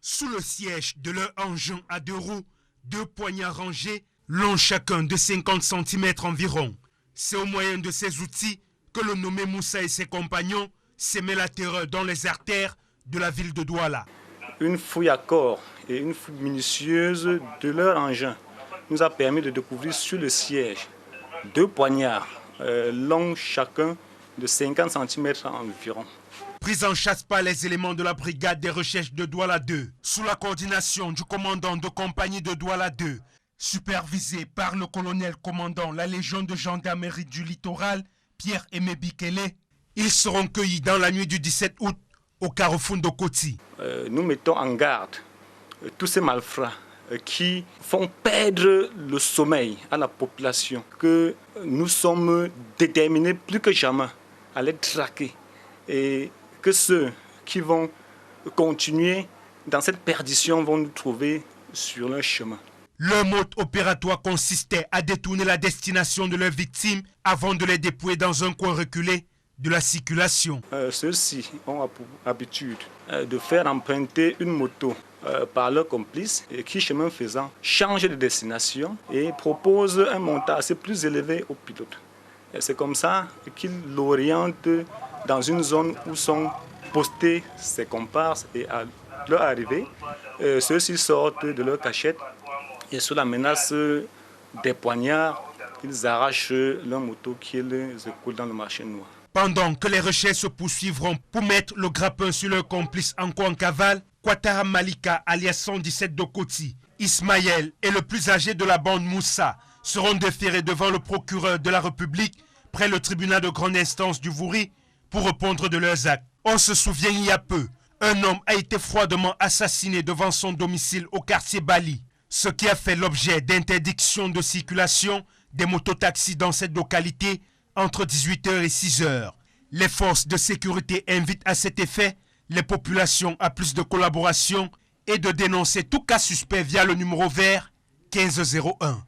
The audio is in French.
Sous le siège de leur engin à 2 roues, 2 poignards rangés, long chacun de 50 cm environ. C'est au moyen de ces outils que le nommé Moussa et ses compagnons semaient la terreur dans les artères de la ville de Douala. Une fouille à corps et une fouille minutieuse de leur engin nous a permis de découvrir sur le siège 2 poignards longs chacun de 50 cm environ. Prise en chasse par les éléments de la brigade des recherches de Douala 2, sous la coordination du commandant de compagnie de Douala 2, supervisé par le colonel commandant la Légion de gendarmerie du littoral, Pierre-Aimé Bikele, ils seront cueillis dans la nuit du 17 août au carrefour de Koti. Nous mettons en garde tous ces malfrats qui font perdre le sommeil à la population, que nous sommes déterminés plus que jamais à les traquer et que ceux qui vont continuer dans cette perdition vont nous trouver sur leur chemin. Leur mode opératoire consistait à détourner la destination de leurs victimes avant de les dépouiller dans un coin reculé de la circulation. Ceux-ci ont pour habitude de faire emprunter une moto par leurs complices et qui, chemin faisant, changent de destination et proposent un montant assez plus élevé aux pilotes. C'est comme ça qu'ils l'orientent dans une zone où sont postés ses comparses et à leur arrivée, ceux-ci sortent de leur cachette et sous la menace des poignards, ils arrachent leur moto qu'ils écoulent dans le marché noir. Pendant que les recherches se poursuivront pour mettre le grappin sur leurs complices encore en cavale, Ouattara Malika, alias 117 de Koti, Ismaël et le plus âgé de la bande Moussa seront déférés devant le procureur de la République près le tribunal de grande instance du Vouri pour répondre de leurs actes. On se souvient il y a peu, un homme a été froidement assassiné devant son domicile au quartier Bali, ce qui a fait l'objet d'interdiction de circulation des mototaxis dans cette localité entre 18h et 6h. Les forces de sécurité invitent à cet effet les populations à plus de collaboration et de dénoncer tout cas suspect via le numéro vert 1501.